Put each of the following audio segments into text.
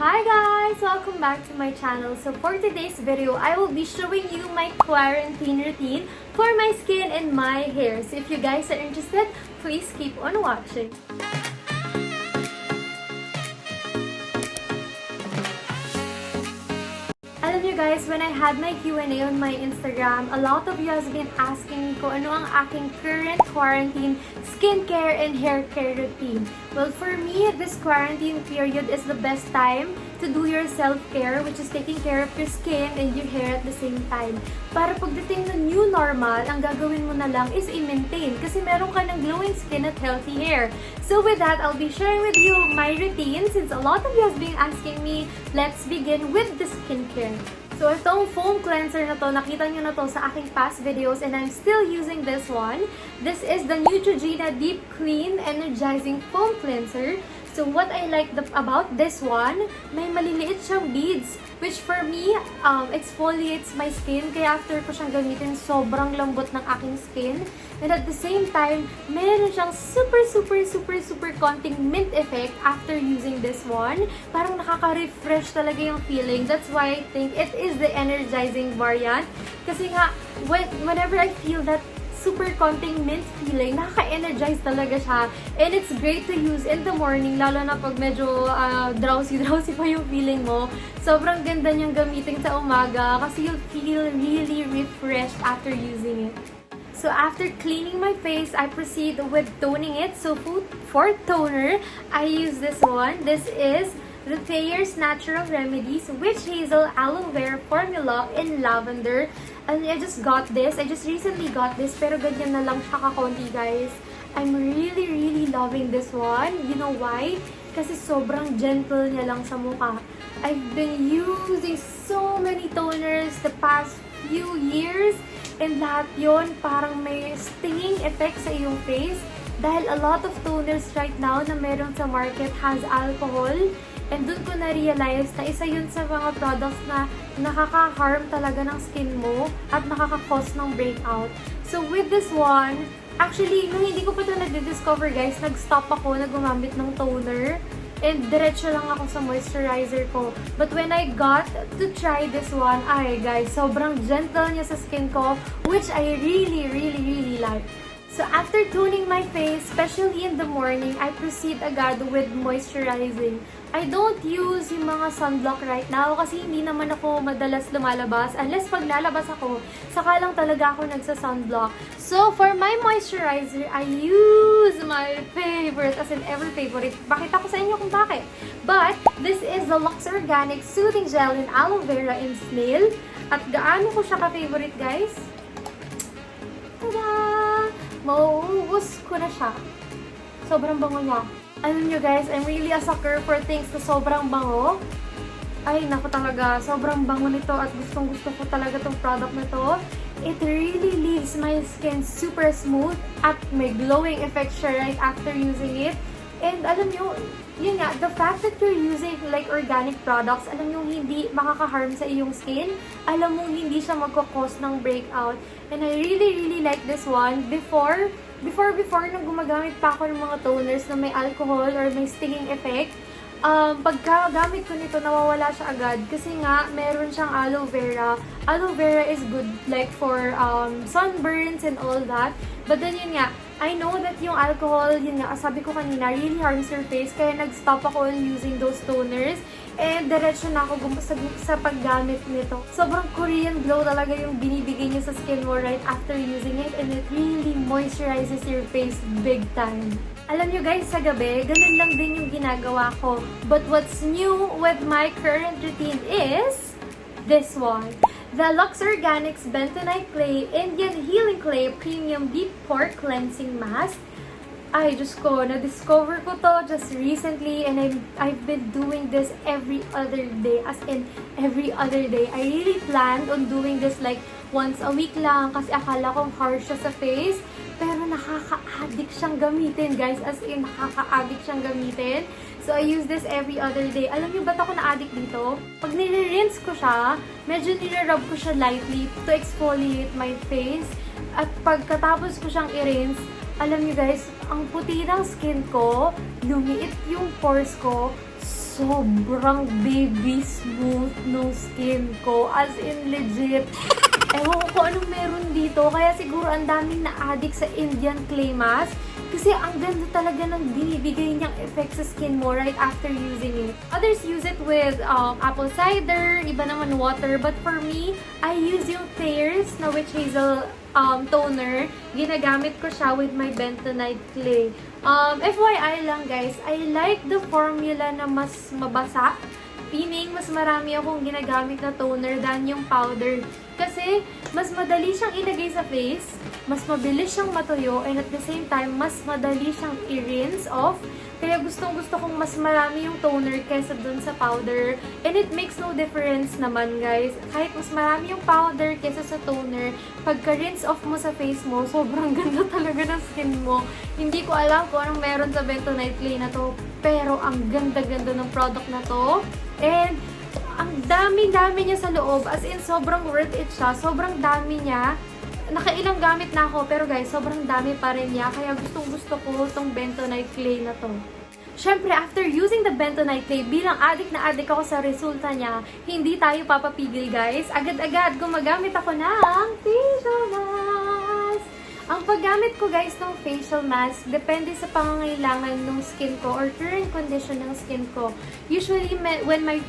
Hi guys! Welcome back to my channel. So for today's video, I will be showing you my quarantine routine for my skin and my hair. So if you guys are interested, please keep on watching. Alam nyo guys, when I had my Q&A on my Instagram, a lot of you has been asking me kung ano ang aking current quarantine skincare and hair care routine. Well, for me, this quarantine period is the best time to do your self-care, which is taking care of your skin and your hair at the same time. Para pagdating ng new normal, ang gagawin mo na lang is i-maintain kasi meron ka ng glowing skin at healthy hair. So with that, I'll be sharing with you my routine since a lot of you has been asking me. Let's begin with the skincare. So itong foam cleanser na to, nakita nyo na to sa aking past videos and I'm still using this one. This is the Neutrogena Deep Clean Energizing Foam Cleanser. So what I like about this one, may maliliit siyang beads which for me, exfoliates my skin. Kaya after ko siyang gamitin, sobrang lambot ng aking skin. And at the same time, meron siyang super konting mint effect after using this one. Parang nakaka-refresh talaga yung feeling. That's why I think it is the energizing variant. Kasi nga, whenever I feel that super konting mint feeling, nakaka-energize talaga siya. And it's great to use in the morning, lalo na pag medyo drowsy pa yung feeling mo. Sobrang ganda niyang gamitin sa umaga kasi you'll feel really refreshed after using it. So after cleaning my face, I proceed with toning it. So for toner, I use this one. This is the Thayers Natural Remedies Witch Hazel Aloe Vera Formula in Lavender. And I just got this. I just recently got this, pero ganyan na lang siya kakonti, guys. I'm really loving this one. You know why? Kasi sobrang gentle niya lang sa mukha. I've been using so many toners the past few years, and lahat yun parang may stinging effect sa iyong face. Dahil a lot of toners right now na meron sa market has alcohol. And dun ko na-realize na isa yun sa mga products na nakaka-harm talaga ng skin mo at nakaka-cause ng breakout. So with this one, actually, nung hindi ko pa ito na-discover guys, nag-stop ako na gumamit ng toner. And diretso lang ako sa moisturizer ko. But when I got to try this one, ay guys, sobrang gentle niya sa skin ko, which I really like. So after toning my face, especially in the morning, I proceed agad with moisturizing. I don't use yung mga sunblock right now kasi hindi naman ako madalas lumalabas. Unless pag lalabas ako, saka lang talaga ako nagsa-sunblock. So for my moisturizer, I use my favorite, as in ever favorite. Pakita ko sa inyo kung bakit. But this is the Luxe Organic Soothing Gel in Aloe Vera and Snail. At gaano ko siya ka-favorite, guys? Tada! Mauubos ko na siya. Sobrang bango niya. Alam nyo guys, I'm really a sucker for things na sobrang bango. Ay, naku talaga. Sobrang bango nito at gustong-gusto ko talaga tong product na to. It really leaves my skin super smooth at may glowing effect siya right after using it. And alam nyo, yun nga, the fact that you're using like organic products, alam nyo hindi makaka-harm sa iyong skin. Alam mo hindi siya magkakos ng breakout. And I really like this one. Before nung gumagamit pa ako ng mga toners na may alcohol or may stinging effect, pagkagamit ko nito, nawawala siya agad. Kasi nga, meron siyang aloe vera. Aloe vera is good like for sunburns and all that. But then yun nga, I know that yung alcohol, yun nga, sabi ko kanina, really harms your face. Kaya nag-stop ako on using those toners. And diretso na ako sa paggamit nito. Sobrang Korean glow talaga yung binibigay niya sa skin mo right after using it. And it really moisturizes your face big time. Alam nyo guys, sa gabi, ganun lang din yung ginagawa ko. But what's new with my current routine is this one. The Luxe Organix Bentonite Clay Indian Healing Clay Premium Deep Pore Cleansing Mask. Ay, Diyos ko, na-discover ko to just recently and I've been doing this every other day. As in, every other day. I really planned on doing this like once a week lang kasi akala kong harsh siya sa face. Pero nakaka-addict siyang gamitin, guys. As in, nakaka-addict siyang gamitin. So, I use this every other day. Alam niyo ba't ako na-addict dito? Pag nire-rinse ko siya, medyo nire-rub ko siya lightly to exfoliate my face. At pagkatapos ko siyang i-rinse, alam niyo guys, ang puti ng skin ko, lumiit yung pores ko, sobrang baby smooth no skin ko. As in, legit. Ewan ko kung anong meron dito. Kaya siguro ang daming na-addict sa Indian clay mask. Kasi ang ganda talaga ng binibigay niyang effect sa skin mo right after using it. Others use it with apple cider, iba naman water. But for me, I use yung Thayers na witch hazel toner. Ginagamit ko siya with my Bentonite clay. FYI lang guys, I like the formula na mas mabasa. Meaning, mas marami akong ginagamit na toner than yung powder. Kasi, mas madali siyang ilagay sa face, mas mabilis siyang matuyo, and at the same time, mas madali siyang i-rinse off. Kaya gustong-gusto kong mas marami yung toner kaysa dun sa powder. And it makes no difference naman, guys. Kahit mas marami yung powder kaysa sa toner, pagka-rinse off mo sa face mo, sobrang ganda talaga ng skin mo. Hindi ko alam kung anong meron sa Bentonite clay na to, pero ang ganda-ganda ng product na to. And ang dami-dami niya sa loob. As in, sobrang worth it siya. Sobrang dami niya. Nakailang gamit na ako. Pero guys, sobrang dami pa rin niya. Kaya gustong-gusto ko itong Bentonite clay na to. Syempre, after using the Bentonite clay, bilang addict na addict ako sa resulta niya, hindi tayo papapigil guys. Agad-agad gumagamit ako ng facial mask. Ang paggamit ko guys ng facial mask, depende sa pangangailangan ng skin ko or current condition ng skin ko. Usually, when my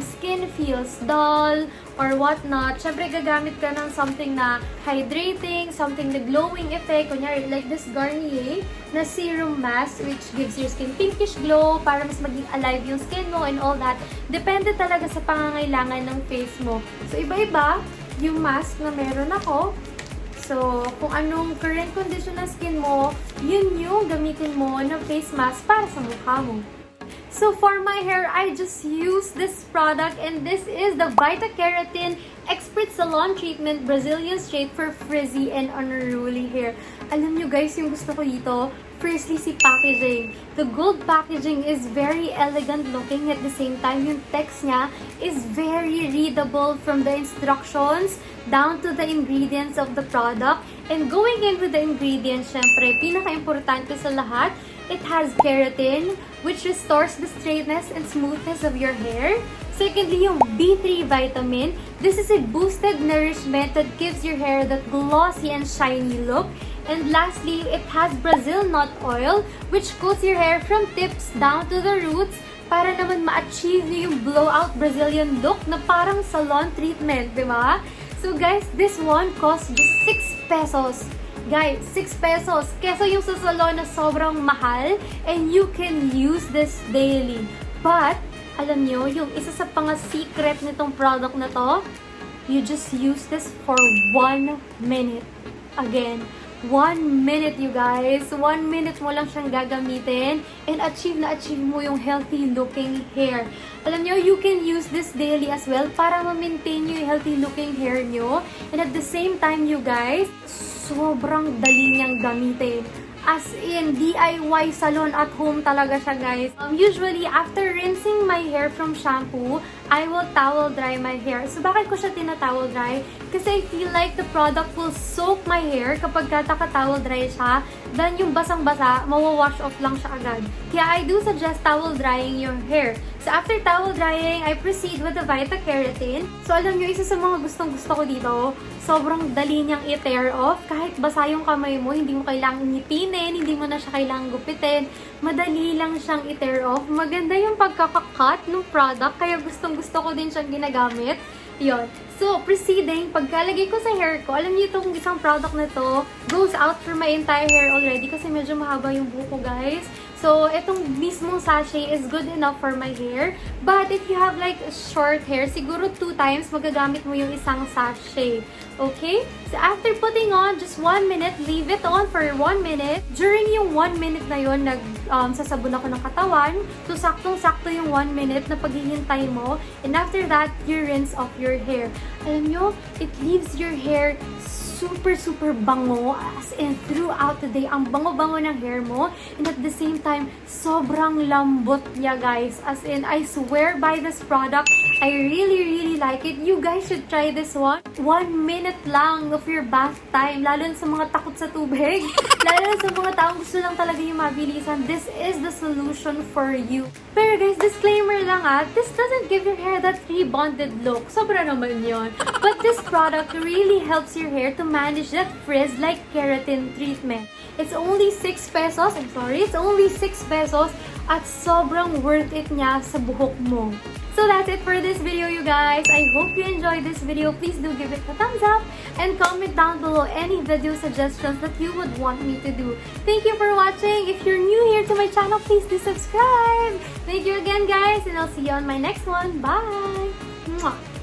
skin feels dull or whatnot, syempre gagamit ka ng something na hydrating, something na glowing effect. Kunyari, like this Garnier na serum mask which gives your skin pinkish glow para mas maging alive yung skin mo and all that. Depende talaga sa pangangailangan ng face mo. So, iba-iba yung mask na meron ako. So, kung anong current condition ng skin mo, yun yung gamitin mo na face mask para sa mukha mo. So, for my hair, I just use this product, and this is the Vitakeratin Expert Salon Treatment Brazilian Straight for Frizzy and Unruly Hair. Alam nyo guys, yung gusto ko dito, firstly, si packaging. The gold packaging is very elegant looking. At the same time, yung text niya is very readable from the instructions down to the ingredients of the product. And going in with the ingredients, syempre, pinaka-importante sa lahat, it has keratin, which restores the straightness and smoothness of your hair. Secondly, yung B3 vitamin. This is a boosted nourishment that gives your hair that glossy and shiny look. And lastly, it has Brazil nut oil, which coats your hair from tips down to the roots para naman ma-achieve nyo yung blowout Brazilian look na parang salon treatment, di ba? So guys, this one costs just 6 pesos. Guys, 6 pesos. Kesa yung sa salon na sobrang mahal, and you can use this daily. But, alam nyo, yung isa sa pang-secret nitong product na to, you just use this for 1 minute. Again, 1 minute you guys. 1 minute mo lang siyang gagamitin and achieve mo yung healthy looking hair. Alam nyo, you can use this daily as well para ma-maintain yung healthy looking hair nyo. And at the same time you guys, sobrang dali niyang gamitin. As in, DIY salon at home talaga siya guys. Usually, after rinsing my hair from shampoo, I will towel dry my hair. So, bakit ko siya tinatowel dry? Kasi I feel like the product will soak my hair kapag naka-towel dry siya. Then, yung basang-basa, mawawash off lang siya agad. Kaya I do suggest towel drying your hair. So, after towel drying, I proceed with the Vitakeratin. So, alam nyo, isa sa mga gustong-gusto ko dito, sobrang dali niyang i-tear off. Kahit basa yung kamay mo, hindi mo kailangang ngipinin, hindi mo na siya kailangang gupitin. Madali lang siyang i-tear off. Maganda yung pagkakakat ng product, kaya gustong-gusto ko din siyang ginagamit. Yun. So, proceeding, pagkalagay ko sa hair ko, alam niyo itong isang product na to goes out for my entire hair already kasi medyo mahaba yung buko, guys. So, itong mismong sachet is good enough for my hair. But if you have like short hair, siguro 2 times magagamit mo yung isang sachet. Okay? So, after putting on just 1 minute, leave it on for 1 minute. During yung 1 minute na yun, sasabon ako ng katawan. So, saktong-sakto yung 1 minute na paghihintay mo. And after that, you rinse off your hair. Alam nyo, it leaves your hair super bango, as in throughout the day. Ang bango-bango ng hair mo, and at the same time, sobrang lambot niya, guys. As in, I swear by this product, I really like it. You guys should try this one. 1 minute lang of your bath time, lalo sa mga takot sa tubig, lalo sa mga taong gusto lang talaga yung mabilisan. This is the solution for you. Pero guys, disclaimer lang this doesn't give your hair that rebonded look. Sobra naman yon. But this product really helps your hair to manage that frizz like keratin treatment. It's only 6 pesos. I'm sorry, it's only 6 pesos at sobrang worth it niya sa buhok mo. So that's it for this video, you guys. I hope you enjoyed this video. Please do give it a thumbs up and comment down below any video suggestions that you would want me to do. Thank you for watching. If you're new here to my channel, please do subscribe. Thank you again, guys, and I'll see you on my next one. Bye! Mwah.